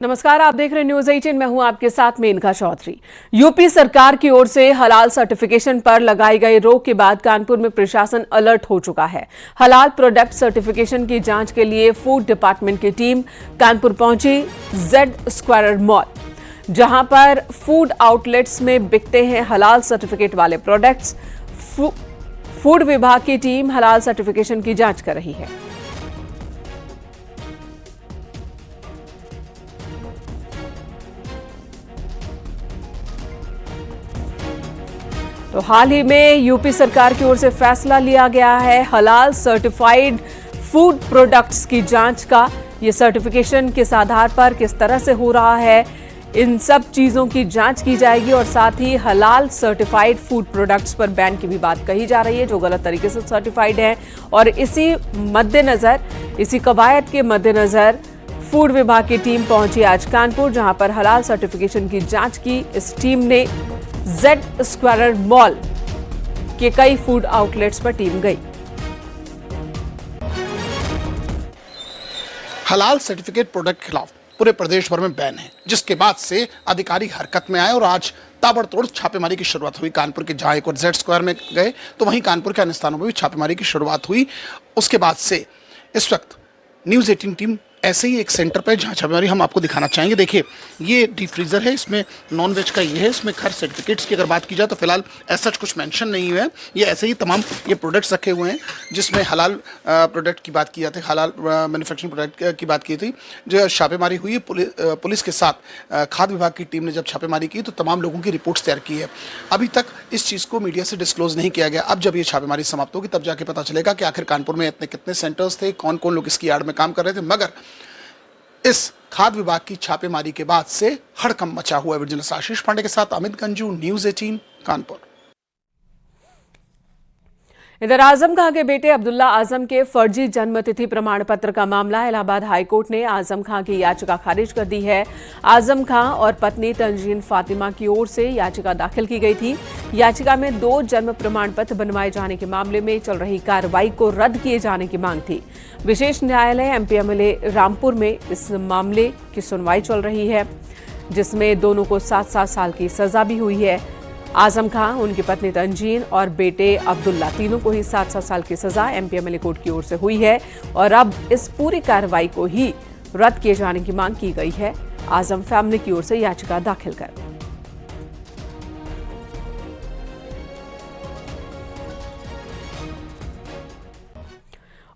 नमस्कार, आप देख रहे हैं न्यूज 18। मैं हूं आपके साथ मेनका चौधरी। यूपी सरकार की ओर से हलाल सर्टिफिकेशन पर लगाई गई रोक के बाद कानपुर में प्रशासन अलर्ट हो चुका है। हलाल प्रोडक्ट सर्टिफिकेशन की जांच के लिए फूड डिपार्टमेंट की टीम कानपुर पहुंची। जेड स्क्वायर मॉल, जहां पर फूड आउटलेट्स में बिकते हैं हलाल सर्टिफिकेट वाले प्रोडक्ट्स, फूड विभाग की टीम हलाल सर्टिफिकेशन की जांच कर रही है। तो हाल ही में यूपी सरकार की ओर से फैसला लिया गया है हलाल सर्टिफाइड फूड प्रोडक्ट्स की जांच का। ये सर्टिफिकेशन किस आधार पर किस तरह से हो रहा है, इन सब चीजों की जांच की जाएगी और साथ ही हलाल सर्टिफाइड फूड प्रोडक्ट्स पर बैन की भी बात कही जा रही है जो गलत तरीके से सर्टिफाइड है। और इसी मद्देनजर, इसी कवायद के मद्देनजर फूड विभाग की टीम पहुंची आज कानपुर, जहां पर हलाल सर्टिफिकेशन की जांच की इस टीम ने जेड स्क्वायर मॉल के कई फूड आउटलेट्स पर टीम गई। हलाल सर्टिफिकेट प्रोडक्ट के खिलाफ पूरे प्रदेश भर में बैन है, जिसके बाद से अधिकारी हरकत में आए और आज ताबड़तोड़ छापेमारी की शुरुआत हुई। कानपुर के जहां एक और जेड स्क्वायर में गए तो वहीं कानपुर के अन्य स्थानों में भी छापेमारी की शुरुआत हुई। उसके बाद से इस वक्त न्यूज़ 18 टीम ऐसे ही एक सेंटर पर जहाँ छापेमारी हम आपको दिखाना चाहेंगे। देखिए, ये डीप फ्रीजर है, इसमें नॉन वेज का ये है। इसमें खैर सर्टिफिकेट्स की अगर बात की जाए तो फिलहाल ऐसा कुछ मेंशन नहीं हुआ है। ये ऐसे ही तमाम ये प्रोडक्ट्स रखे हुए हैं जिसमें हलाल प्रोडक्ट की बात की जाती है, हलाल मैन्युफैक्चरिंग प्रोडक्ट की बात की थी। जो छापेमारी हुई है पुलिस के साथ खाद्य विभाग की टीम ने जब छापेमारी की तो तमाम लोगों की रिपोर्ट्स तैयार की है। अभी तक इस चीज़ को मीडिया से डिस्क्लोज नहीं किया गया। अब जब ये छापेमारी समाप्त होगी तब जाके पता चलेगा कि आखिर कानपुर में इतने कितने सेंटर्स थे, कौन कौन लोग इसकी आड़ में काम कर रहे थे। मगर इस खाद्य विभाग की छापेमारी के बाद से हड़कंप मचा हुआ है। विजिलेंस आशीष पांडे के साथ अमित गंजू, न्यूज़ 18 कानपुर। इधर आजम खां के बेटे अब्दुल्ला आजम के फर्जी जन्मतिथि प्रमाण पत्र का मामला इलाहाबाद हाईकोर्ट ने आजम खां की याचिका खारिज कर दी है। आजम खां और पत्नी तंजीन फातिमा की ओर से याचिका दाखिल की गई थी। याचिका में 2 जन्म प्रमाण पत्र बनवाए जाने के मामले में चल रही कार्रवाई को रद्द किए जाने की मांग थी। विशेष न्यायालय एमपीएमएलए रामपुर में इस मामले की सुनवाई चल रही है, जिसमें दोनों को 7-7 साल की सजा भी हुई है। आजम खां, उनकी पत्नी तंजीन और बेटे अब्दुल्ला, तीनों को ही 7-7 साल की सजा एमपीएमएलए कोर्ट की ओर से हुई है और अब इस पूरी कार्रवाई को ही रद्द किए जाने की मांग की गई है आजम फैमिली की ओर से याचिका दाखिल कर।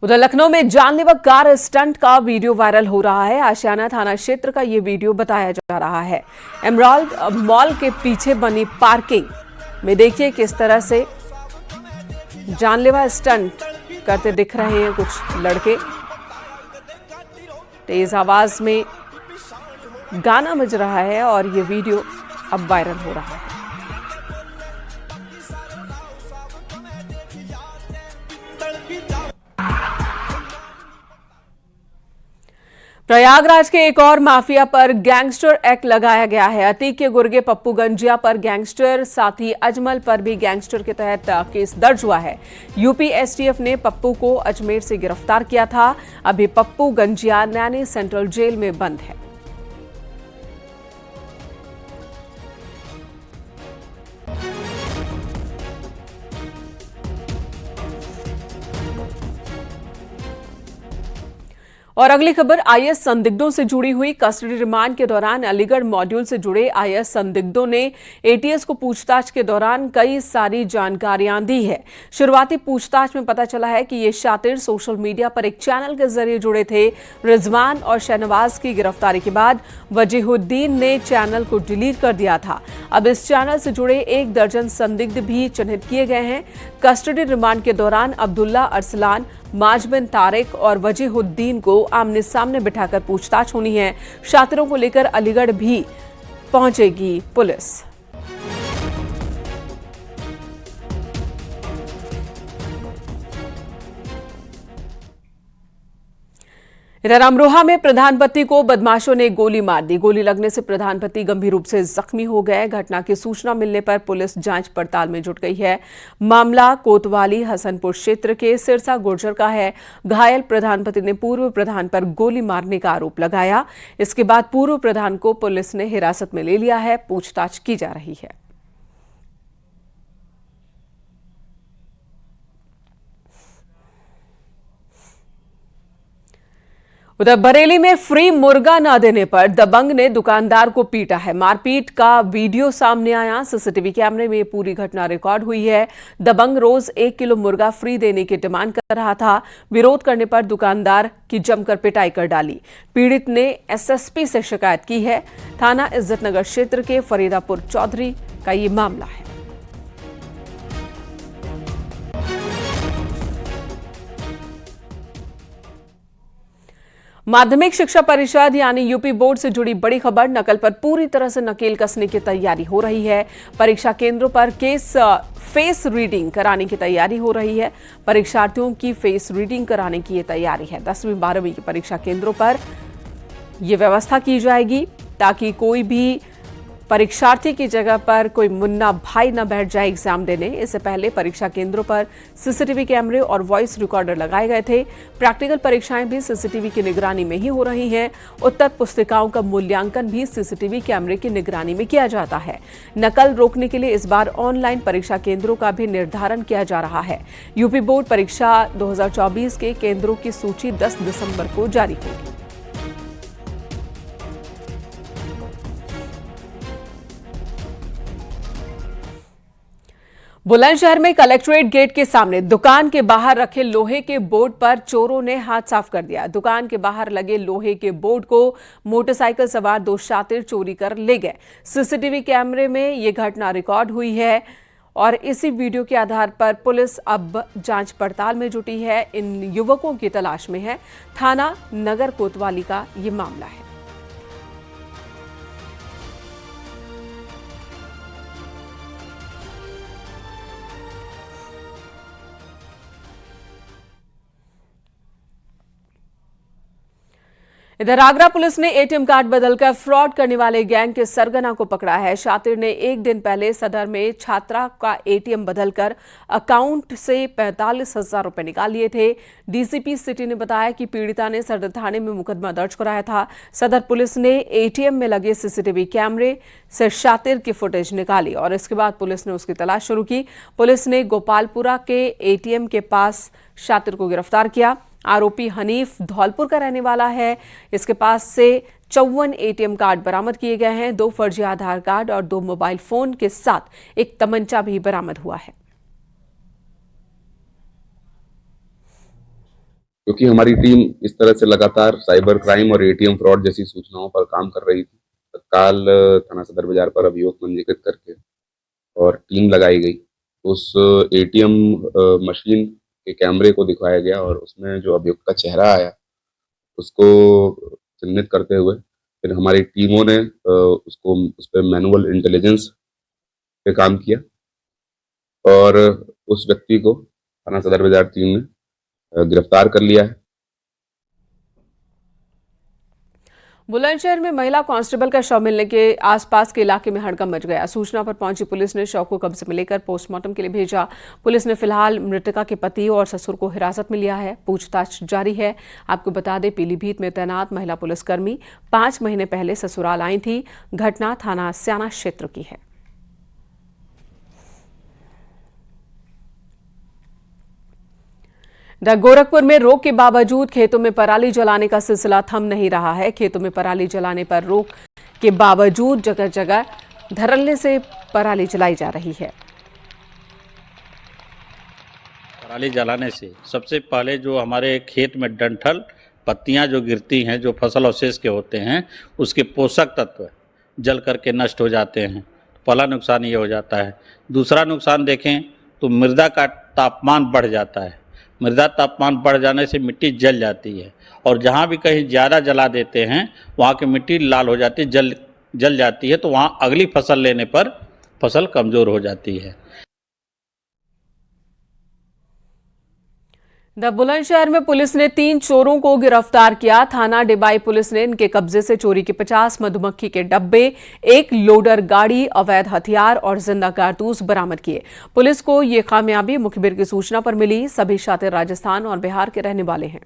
उधर लखनऊ में जानलेवा कार स्टंट का वीडियो वायरल हो रहा है। आशियाना थाना क्षेत्र का ये वीडियो बताया जा रहा है। एमराल्ड मॉल के पीछे बनी पार्किंग में देखिए किस तरह से जानलेवा स्टंट करते दिख रहे हैं कुछ लड़के। तेज आवाज में गाना बज रहा है और ये वीडियो अब वायरल हो रहा है। प्रयागराज के एक और माफिया पर गैंगस्टर एक्ट लगाया गया है। अतीक के गुर्गे पप्पू गंजिया पर गैंगस्टर, साथ ही अजमल पर भी गैंगस्टर के तहत केस दर्ज हुआ है। यूपी एसटीएफ ने पप्पू को अजमेर से गिरफ्तार किया था। अभी पप्पू गंजिया नैनी सेंट्रल जेल में बंद है। और अगली खबर आईएएस संदिग्धों से जुड़ी हुई। कस्टडी रिमांड के दौरान अलीगढ़ मॉड्यूल से जुड़े आईएएस संदिग्धों ने एटीएस को पूछताछ के दौरान कई सारी जानकारियां दी है। शुरुआती पूछताछ में पता चला है कि ये शातिर सोशल मीडिया पर एक चैनल के जरिए जुड़े थे। रिजवान और शहनवाज की गिरफ्तारी के बाद वजीहुद्दीन ने चैनल को डिलीट कर दिया था। अब इस चैनल से जुड़े 1 दर्जन संदिग्ध भी चिन्हित किए गए हैं। कस्टडी रिमांड के दौरान अब्दुल्ला अरसलान, माज बिन तारिक और वजीहुद्दीन को आमने सामने बिठाकर पूछताछ होनी है। शातिरों को लेकर अलीगढ़ भी पहुंचेगी पुलिस। इधर अमरोहा में प्रधानपति को बदमाशों ने गोली मार दी। गोली लगने से प्रधानपति गंभीर रूप से जख्मी हो गए। घटना की सूचना मिलने पर पुलिस जांच पड़ताल में जुट गई है। मामला कोतवाली हसनपुर क्षेत्र के सिरसा गुर्जर का है। घायल प्रधानपति ने पूर्व प्रधान पर गोली मारने का आरोप लगाया। इसके बाद पूर्व प्रधान को पुलिस ने हिरासत में ले लिया है। पूछताछ की जा रही है। उधर बरेली में फ्री मुर्गा न देने पर दबंग ने दुकानदार को पीटा है। मारपीट का वीडियो सामने आया। सीसीटीवी कैमरे में पूरी घटना रिकॉर्ड हुई है। दबंग रोज 1 किलो मुर्गा फ्री देने की डिमांड कर रहा था। विरोध करने पर दुकानदार की जमकर पिटाई कर डाली। पीड़ित ने एसएसपी से शिकायत की है। थाना इज्जतनगर क्षेत्र के फरीदापुर चौधरी का ये मामला है। माध्यमिक शिक्षा परिषद यानी यूपी बोर्ड से जुड़ी बड़ी खबर। नकल पर पूरी तरह से नकेल कसने की तैयारी हो रही है। परीक्षा केंद्रों पर फेस रीडिंग कराने की तैयारी हो रही है। परीक्षार्थियों की फेस रीडिंग कराने की ये तैयारी है। 10वीं 12वीं की परीक्षा केंद्रों पर यह व्यवस्था की जाएगी ताकि कोई भी परीक्षार्थी की जगह पर कोई मुन्ना भाई न बैठ जाए एग्जाम देने। इससे पहले परीक्षा केंद्रों पर सीसीटीवी कैमरे और वॉइस रिकॉर्डर लगाए गए थे। प्रैक्टिकल परीक्षाएं भी सीसीटीवी की निगरानी में ही हो रही हैं। उत्तर पुस्तिकाओं का मूल्यांकन भी सीसीटीवी कैमरे की निगरानी में किया जाता है। नकल रोकने के लिए इस बार ऑनलाइन परीक्षा केंद्रों का भी निर्धारण किया जा रहा है। यूपी बोर्ड परीक्षा 2024 के केंद्रों की सूची 10 दिसंबर को जारी होगी। बुलंदशहर में कलेक्ट्रेट गेट के सामने दुकान के बाहर रखे लोहे के बोर्ड पर चोरों ने हाथ साफ कर दिया। दुकान के बाहर लगे लोहे के बोर्ड को मोटरसाइकिल सवार 2 शातिर चोरी कर ले गए। सीसीटीवी कैमरे में यह घटना रिकॉर्ड हुई है और इसी वीडियो के आधार पर पुलिस अब जांच पड़ताल में जुटी है। इन युवकों की तलाश में है। थाना नगर कोतवाली का ये मामला है। इधर आगरा पुलिस ने एटीएम कार्ड बदलकर फ्रॉड करने वाले गैंग के सरगना को पकड़ा है। शातिर ने 1 दिन पहले सदर में छात्रा का एटीएम बदलकर अकाउंट से 45,000 रुपए निकाल लिए थे। डीसीपी सिटी ने बताया कि पीड़िता ने सदर थाने में मुकदमा दर्ज कराया था। सदर पुलिस ने एटीएम में लगे सीसीटीवी कैमरे से शातिर की फुटेज निकाली और इसके बाद पुलिस ने उसकी तलाश शुरू की। पुलिस ने गोपालपुरा के एटीएम के पास शातिर को गिरफ्तार किया। आरोपी हनीफ धौलपुर का रहने वाला है। इसके पास से 54 एटीएम कार्ड बरामद किए गए हैं। 2 फर्जी आधार कार्ड और 2 मोबाइल फोन के साथ एक तमंचा भी बरामद हुआ है। क्योंकि हमारी टीम इस तरह से लगातार साइबर क्राइम और एटीएम फ्रॉड जैसी सूचनाओं पर काम कर रही थी, तत्काल थाना सदर बाजार पर अभियोग पंजीकृत करके और टीम लगाई गई। उस एटीएम मशीन के कैमरे को दिखाया गया और उसमें जो अभियुक्त का चेहरा आया उसको चिन्हित करते हुए फिर हमारी टीमों ने उस पर मैनुअल इंटेलिजेंस पे काम किया और उस व्यक्ति को थाना सदर बाजार टीम ने गिरफ्तार कर लिया है। बुलंदशहर में महिला कांस्टेबल का शव मिलने के आसपास के इलाके में हड़कंप मच गया। सूचना पर पहुंची पुलिस ने शव को कब्जे में लेकर पोस्टमार्टम के लिए भेजा। पुलिस ने फिलहाल मृतका के पति और ससुर को हिरासत में लिया है। पूछताछ जारी है। आपको बता दें, पीलीभीत में तैनात महिला पुलिसकर्मी 5 महीने पहले ससुराल आई थी। घटना थाना स्याना क्षेत्र की है। गोरखपुर में रोक के बावजूद खेतों में पराली जलाने का सिलसिला थम नहीं रहा है। खेतों में पराली जलाने पर रोक के बावजूद जगह जगह धरल्ले से पराली जलाई जा रही है। पराली जलाने से सबसे पहले जो हमारे खेत में डंठल पत्तियां जो गिरती हैं, जो फसल अवशेष के होते हैं, उसके पोषक तत्व जल करके नष्ट हो जाते हैं। पहला नुकसान ये हो जाता है। दूसरा नुकसान देखें तो मृदा का तापमान बढ़ जाता है। मृदा तापमान बढ़ जाने से मिट्टी जल जाती है और जहाँ भी कहीं ज़्यादा जला देते हैं वहाँ की मिट्टी लाल हो जाती है, जल जाती है, तो वहाँ अगली फसल लेने पर फसल कमज़ोर हो जाती है। द बुलंदशहर में पुलिस ने 3 चोरों को गिरफ्तार किया। थाना डिबाई पुलिस ने इनके कब्जे से चोरी के 50 मधुमक्खी के डब्बे, 1 लोडर गाड़ी, अवैध हथियार और जिंदा कारतूस बरामद किए। पुलिस को ये कामयाबी मुखबिर की सूचना पर मिली। सभी शातिर राजस्थान और बिहार के रहने वाले हैं।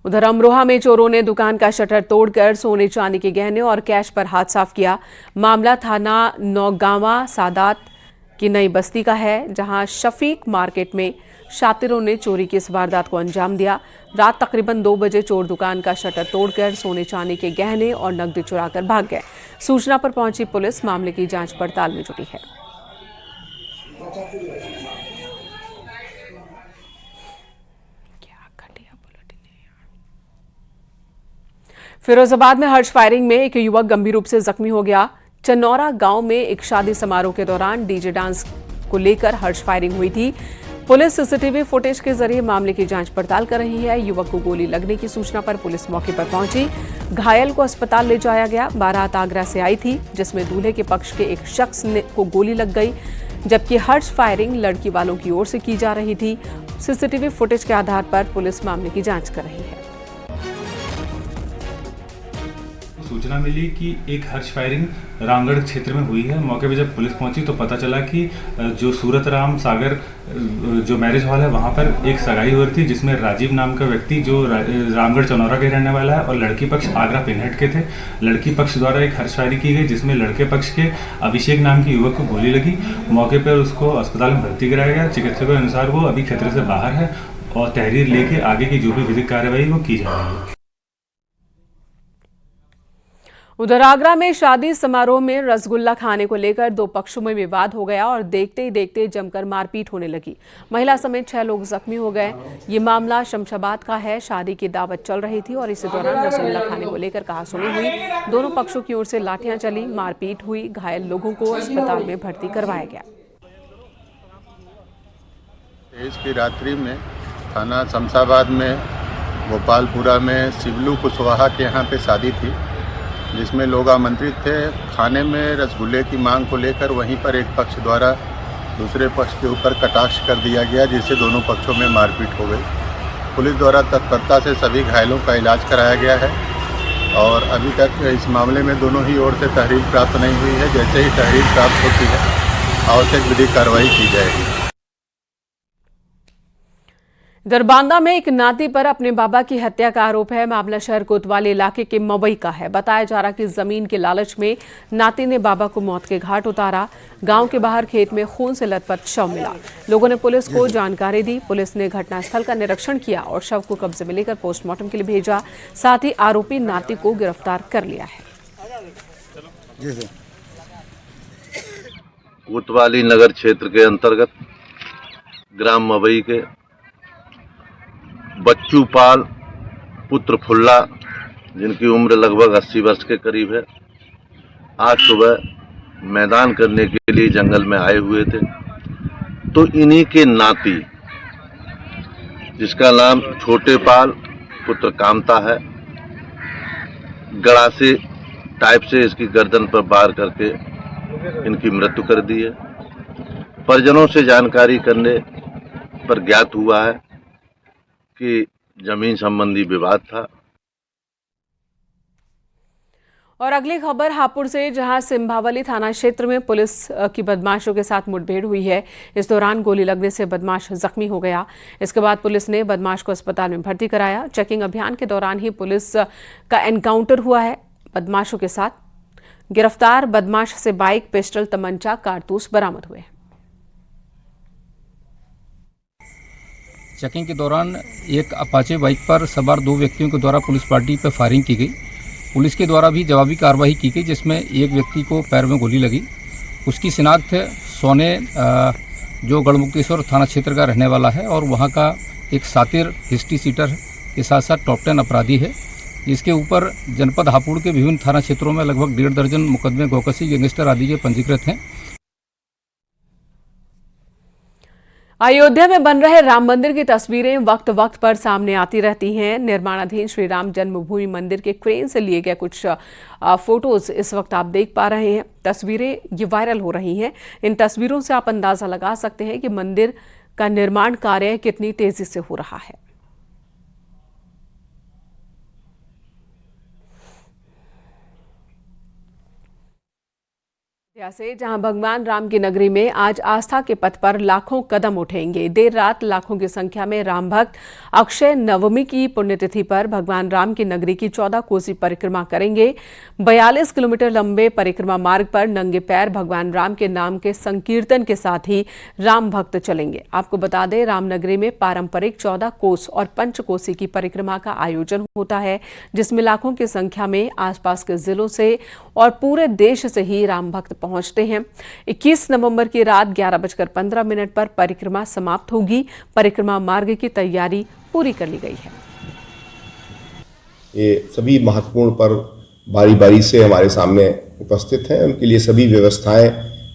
उधर अमरोहा में चोरों ने दुकान का शटर तोड़कर सोने चांदी के गहने और कैश पर हाथ साफ किया। मामला थाना नौगांवा सादात की नई बस्ती का है, जहां शफीक मार्केट में शातिरों ने चोरी की इस वारदात को अंजाम दिया। रात तकरीबन 2 बजे चोर दुकान का शटर तोड़कर सोने चांदी के गहने और नकदी चुराकर भाग गए। सूचना पर पहुंची पुलिस मामले की जांच पड़ताल में जुटी है। फिरोजाबाद में हर्ष फायरिंग में एक युवक गंभीर रूप से जख्मी हो गया। चनौरा गांव में एक शादी समारोह के दौरान डीजे डांस को लेकर हर्ष फायरिंग हुई थी। पुलिस सीसीटीवी फुटेज के जरिए मामले की जांच पड़ताल कर रही है। युवक को गोली लगने की सूचना पर पुलिस मौके पर पहुंची। घायल को अस्पताल ले जाया गया। बारात आगरा से आई थी, जिसमें दूल्हे के पक्ष के एक शख्स को गोली लग गई, जबकि हर्ष फायरिंग लड़की वालों की ओर से की जा रही थी। सीसीटीवी फुटेज के आधार पर पुलिस मामले की जांच कर रही है। सूचना मिली कि एक हर्ष फायरिंग रामगढ़ क्षेत्र में हुई है। मौके पर जब पुलिस पहुंची तो पता चला कि जो सूरत राम सागर जो मैरिज हॉल है वहां पर एक सगाई हो रही थी, जिसमें राजीव नाम का व्यक्ति जो रामगढ़ चनौरा के रहने वाला है और लड़की पक्ष आगरा पिनहट के थे। लड़की पक्ष द्वारा एक हर्ष फायरिंग की गई, जिसमें लड़के पक्ष के अभिषेक नाम के युवक को गोली लगी। मौके पर उसको अस्पताल में भर्ती कराया गया। चिकित्सकों के अनुसार वो अभी खतरे से बाहर है और तहरीर लेके आगे की जो भी विधिक कार्रवाई वो की जा रही है। उधर आगरा में शादी समारोह में रसगुल्ला खाने को लेकर 2 पक्षों में विवाद हो गया और देखते ही देखते जमकर मारपीट होने लगी। महिला समेत 6 लोग जख्मी हो गए। ये मामला शमशाबाद का है। शादी की दावत चल रही थी और इसी दौरान रसगुल्ला खाने को लेकर कहासुनी हुई। दोनों पक्षों की ओर से लाठियां चली, मारपीट हुई। घायल लोगों को अस्पताल में भर्ती करवाया गया। तेज की रात्रि में थाना शमशाबाद में गोपालपुरा में शिवलू कुशवाहा के यहाँ पे शादी थी, जिसमें लोग आमंत्रित थे। खाने में रसगुल्ले की मांग को लेकर वहीं पर एक पक्ष द्वारा दूसरे पक्ष के ऊपर कटाक्ष कर दिया गया, जिससे दोनों पक्षों में मारपीट हो गई। पुलिस द्वारा तत्परता से सभी घायलों का इलाज कराया गया है और अभी तक इस मामले में दोनों ही ओर से तहरीर प्राप्त नहीं हुई है। जैसे ही तहरीर प्राप्त होती है आवश्यक विधिक कार्रवाई की जाएगी। दरबांदा में एक नाती पर अपने बाबा की हत्या का आरोप है। मामला शहर कोतवाली इलाके के मवई का है। बताया जा रहा कि जमीन के लालच में नाती ने बाबा को मौत के घाट उतारा। गांव के बाहर खेत में खून से लथपथ शव मिला। लोगों ने पुलिस को जानकारी दी। पुलिस ने घटनास्थल का निरीक्षण किया और शव को कब्जे में लेकर पोस्टमार्टम के लिए भेजा। साथ ही आरोपी नाती को गिरफ्तार कर लिया है। कोतवाली नगर क्षेत्र के अंतर्गत ग्राम मवई के बच्चू पाल पुत्र फुल्ला, जिनकी उम्र लगभग 80 वर्ष के करीब है, आज सुबह मैदान करने के लिए जंगल में आए हुए थे। तो इन्हीं के नाती, जिसका नाम छोटे पाल पुत्र कामता है, गड़ासे टाइप से इसकी गर्दन पर वार करके इनकी मृत्यु कर दी है। परिजनों से जानकारी करने पर ज्ञात हुआ है कि जमीन संबंधी विवाद था। और अगली खबर हापुड़ से, जहां सिंभावली थाना क्षेत्र में पुलिस की बदमाशों के साथ मुठभेड़ हुई है। इस दौरान गोली लगने से बदमाश जख्मी हो गया। इसके बाद पुलिस ने बदमाश को अस्पताल में भर्ती कराया। चेकिंग अभियान के दौरान ही पुलिस का एनकाउंटर हुआ है बदमाशों के साथ। गिरफ्तार बदमाश से बाइक, पिस्टल, तमंचा, कारतूस बरामद हुए। चेकिंग के दौरान एक अपाचे बाइक पर सवार 2 व्यक्तियों के द्वारा पुलिस पार्टी पर फायरिंग की गई। पुलिस के द्वारा भी जवाबी कार्रवाई की गई, जिसमें एक व्यक्ति को पैर में गोली लगी। उसकी शिनाख्त सोने जो गढ़मुक्तेश्वर थाना क्षेत्र का रहने वाला है और वहां का एक सातिर हिस्ट्री सीटर के साथ साथ टॉप 10 अपराधी है। इसके ऊपर जनपद हापुड़ के विभिन्न थाना क्षेत्रों में लगभग 1.5 दर्जन मुकदमे गोकसी, गैंगस्टर आदि के पंजीकृत हैं। अयोध्या में बन रहे राम मंदिर की तस्वीरें वक्त वक्त पर सामने आती रहती हैं। निर्माणाधीन श्री राम जन्मभूमि मंदिर के क्रेन से लिए गए कुछ फोटोज इस वक्त आप देख पा रहे हैं। तस्वीरें ये वायरल हो रही हैं। इन तस्वीरों से आप अंदाजा लगा सकते हैं कि मंदिर का निर्माण कार्य कितनी तेजी से हो रहा है। से जहां भगवान राम की नगरी में आज आस्था के पथ पर लाखों कदम उठेंगे। देर रात लाखों की संख्या में राम भक्त अक्षय नवमी की पुण्यतिथि पर भगवान राम की नगरी की 14 कोसी परिक्रमा करेंगे। 42 किलोमीटर लंबे परिक्रमा मार्ग पर नंगे पैर भगवान राम के नाम के संकीर्तन के साथ ही राम भक्त चलेंगे। आपको बता दें, रामनगरी में पारंपरिक 14 कोस और पंचकोसी की परिक्रमा का आयोजन होता है, जिसमें लाखों की संख्या में आसपास के जिलों से और पूरे देश से ही राम भक्त पहुंचते हैं। 21 नवंबर की रात 11:15 पर परिक्रमा समाप्त होगी। परिक्रमा मार्ग की तैयारी पूरी कर ली गई है। ये सभी महत्वपूर्ण पर्व बारी बारी से हमारे सामने उपस्थित हैं। उनके लिए सभी व्यवस्थाएं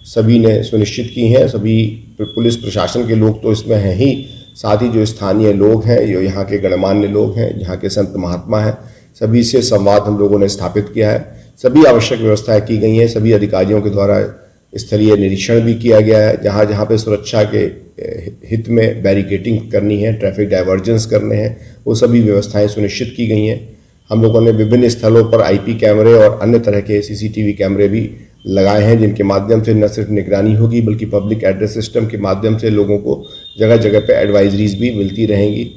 सभी ने सुनिश्चित की हैं। सभी पुलिस प्रशासन के लोग तो इसमें हैं ही, साथ ही जो स्थानीय लोग हैं, जो यहाँ के गणमान्य लोग हैं, यहाँ के संत महात्मा हैं, सभी से संवाद हम लोगों ने स्थापित किया है। सभी आवश्यक व्यवस्थाएं की गई हैं। सभी अधिकारियों के द्वारा स्थलीय निरीक्षण भी किया गया है। जहाँ जहाँ पे सुरक्षा के हित में बैरिकेटिंग करनी है, ट्रैफिक डाइवर्जेंस करने हैं, वो सभी व्यवस्थाएं सुनिश्चित की गई हैं। हम लोगों ने विभिन्न स्थलों पर आईपी कैमरे और अन्य तरह के सीसीटीवी कैमरे भी लगाए हैं, जिनके माध्यम से न सिर्फ निगरानी होगी बल्कि पब्लिक एड्रेस सिस्टम के माध्यम से लोगों को जगह जगह पर एडवाइजरीज भी मिलती रहेंगी।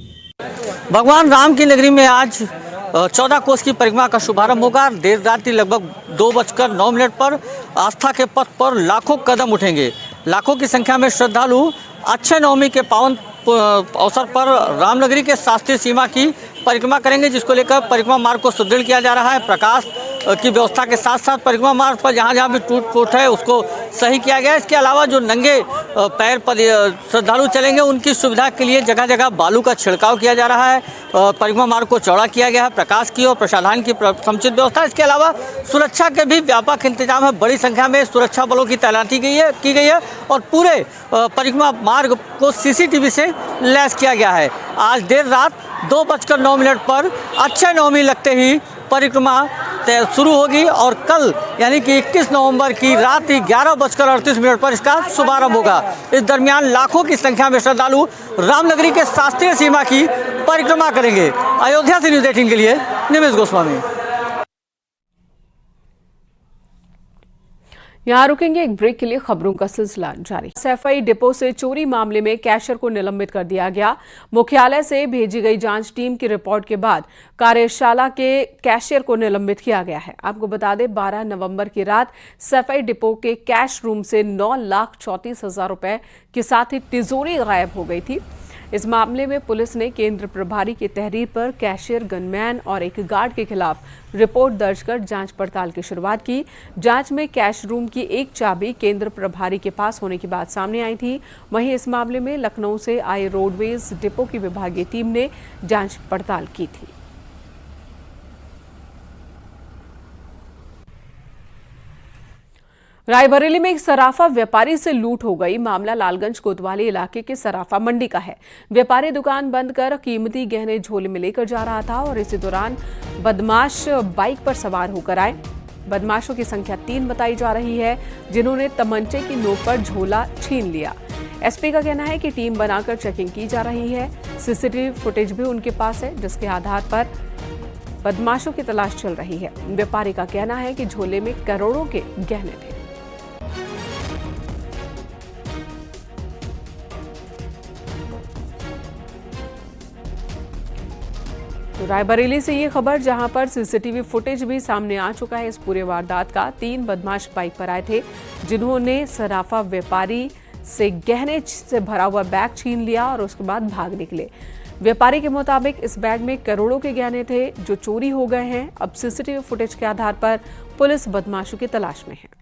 भगवान राम की नगरी में आज 14 कोस की परिक्रमा का शुभारंभ होगा। देर रात्रि लगभग 2:09 पर आस्था के पथ पर लाखों कदम उठेंगे। लाखों की संख्या में श्रद्धालु अक्षय नवमी के पावन अवसर पर रामनगरी के शास्त्रीय सीमा की परिक्रमा करेंगे, जिसको लेकर परिक्रमा मार्ग को सुदृढ़ किया जा रहा है। प्रकाश की व्यवस्था के साथ साथ परिक्रमा मार्ग पर जहाँ जहाँ भी टूट फूट है उसको सही किया गया है। इसके अलावा जो नंगे पैर पर श्रद्धालु चलेंगे, उनकी सुविधा के लिए जगह जगह बालू का छिड़काव किया जा रहा है। परिक्रमा मार्ग को चौड़ा किया गया है। प्रकाश की और प्रसाधन की समुचित व्यवस्था। इसके अलावा सुरक्षा के भी व्यापक इंतजाम है। बड़ी संख्या में सुरक्षा बलों की तैनाती की गई है और पूरे परिक्रमा मार्ग को सीसीटीवी से लैस किया गया है। आज देर रात 2:09 पर अक्षय नवमी लगते ही परिक्रमा शुरू होगी और कल यानी कि 21 नवंबर की रात ही 11:38 पर इसका शुभारंभ होगा। इस दरमियान लाखों की संख्या में श्रद्धालु रामनगरी के शास्त्रीय सीमा की परिक्रमा करेंगे। अयोध्या से न्यूज़ 18 के लिए निमेश गोस्वामी। यहाँ रुकेंगे एक ब्रेक के लिए। खबरों का सिलसिला जारी। सैफई डिपो से चोरी मामले में कैशियर को निलंबित कर दिया गया। मुख्यालय से भेजी गई जांच टीम की रिपोर्ट के बाद कार्यशाला के कैशियर को निलंबित किया गया है। आपको बता दें, 12 नवंबर की रात सैफई डिपो के कैश रूम से 9,34,000 रुपए के साथ ही तिजोरी गायब हो गई थी। इस मामले में पुलिस ने केंद्र प्रभारी की तहरीर पर कैशियर, गनमैन और एक गार्ड के खिलाफ रिपोर्ट दर्ज कर जांच पड़ताल की शुरुआत की। जांच में कैश रूम की एक चाबी केंद्र प्रभारी के पास होने की बात सामने आई थी। वहीं इस मामले में लखनऊ से आई रोडवेज डिपो की विभागीय टीम ने जांच पड़ताल की थी। रायबरेली में एक सराफा व्यापारी से लूट हो गई। मामला लालगंज कोतवाली इलाके के सराफा मंडी का है। व्यापारी दुकान बंद कर कीमती गहने झोले में लेकर जा रहा था और इसी दौरान बदमाश बाइक पर सवार होकर आए। बदमाशों की संख्या 3 बताई जा रही है, जिन्होंने तमंचे की नोक पर झोला छीन लिया। एसपी का कहना है कि टीम बनाकर चेकिंग की जा रही है। सीसीटीवी फुटेज भी उनके पास है, जिसके आधार पर बदमाशों की तलाश चल रही है। व्यापारी का कहना है कि झोले में करोड़ों के गहने थे। तो रायबरेली से ये खबर, जहां पर सीसीटीवी फुटेज भी सामने आ चुका है इस पूरे वारदात का। 3 बदमाश बाइक पर आए थे, जिन्होंने सराफा व्यापारी से गहने से भरा हुआ बैग छीन लिया और उसके बाद भाग निकले। व्यापारी के मुताबिक इस बैग में करोड़ों के गहने थे जो चोरी हो गए हैं। अब सीसीटीवी फुटेज के आधार पर पुलिस बदमाशों की तलाश में है।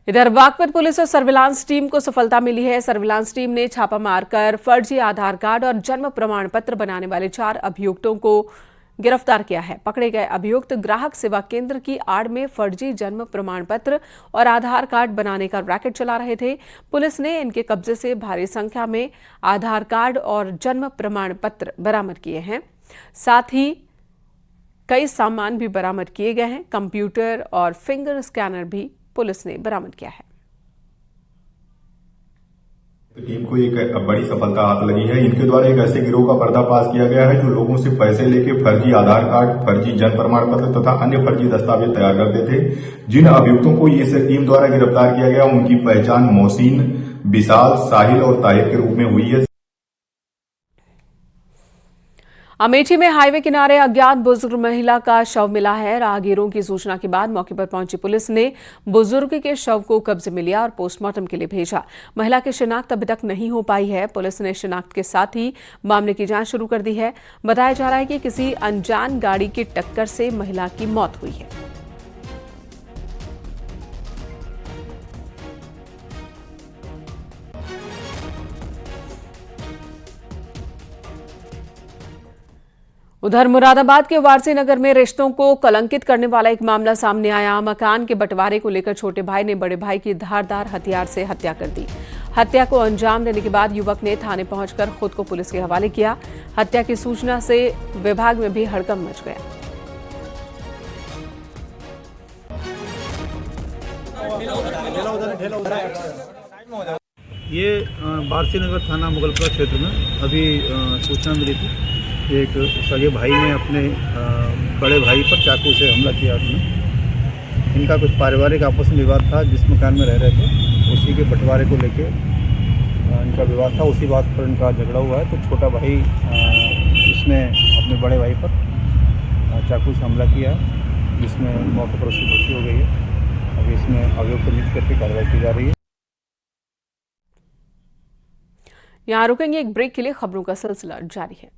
इधर बागपत पुलिस और सर्विलांस टीम को सफलता मिली है। सर्विलांस टीम ने छापा मारकर फर्जी आधार कार्ड और जन्म प्रमाण पत्र बनाने वाले 4 अभियुक्तों को गिरफ्तार किया है। पकड़े गए अभियुक्त ग्राहक सेवा केंद्र की आड़ में फर्जी जन्म प्रमाण पत्र और आधार कार्ड बनाने का रैकेट चला रहे थे। पुलिस ने इनके कब्जे से भारी संख्या में आधार कार्ड और जन्म प्रमाण पत्र बरामद किए हैं। साथ ही कई सामान भी बरामद किए गए हैं। कंप्यूटर और फिंगर स्कैनर भी पुलिस ने बरामद किया है। टीम को एक बड़ी सफलता हाथ लगी है। इनके द्वारा एक ऐसे गिरोह का पर्दाफाश किया गया है जो लोगों से पैसे लेके फर्जी आधार कार्ड, फर्जी जन्म प्रमाण पत्र तथा अन्य फर्जी दस्तावेज तैयार करते थे। जिन अभियुक्तों को इस टीम द्वारा गिरफ्तार किया गया उनकी पहचान मोहसिन, विशाल, साहिल और ताहिर के रूप में हुई है। अमेठी में हाईवे किनारे अज्ञात बुजुर्ग महिला का शव मिला है। राहगीरों की सूचना के बाद मौके पर पहुंची पुलिस ने बुजुर्ग के शव को कब्जे में लिया और पोस्टमार्टम के लिए भेजा। महिला की शिनाख्त अभी तक नहीं हो पाई है। पुलिस ने शिनाख्त के साथ ही मामले की जांच शुरू कर दी है। बताया जा रहा है कि किसी अनजान गाड़ी की टक्कर से महिला की मौत हुई है। उधर मुरादाबाद के वारसी नगर में रिश्तों को कलंकित करने वाला एक मामला सामने आया। मकान के बंटवारे को लेकर छोटे भाई ने बड़े भाई की धारदार हथियार से हत्या कर दी। हत्या को अंजाम देने के बाद युवक ने थाने पहुंचकर खुद को पुलिस के हवाले किया। हत्या की सूचना से विभाग में भी हड़कंप मच गया। ये वारसी नगर थाना मुगलपुरा क्षेत्र में अभी सूचना मिली थी। एक सगे भाई ने अपने बड़े भाई पर चाकू से हमला किया। इनका कुछ पारिवारिक आपस में विवाद था। जिस मकान में रह रहे थे उसी के बंटवारे को लेके इनका विवाद था। उसी बात पर इनका झगड़ा हुआ है। तो छोटा भाई इसने अपने बड़े भाई पर चाकू से हमला किया, जिसमें मौके पर उसकी मृत्यु हो गई है। अभी इसमें अभियुक्त को नियुक्त करके कार्रवाई की जा रही है। यहाँ रुकेंगे एक ब्रेक के लिए। खबरों का सिलसिला जारी है।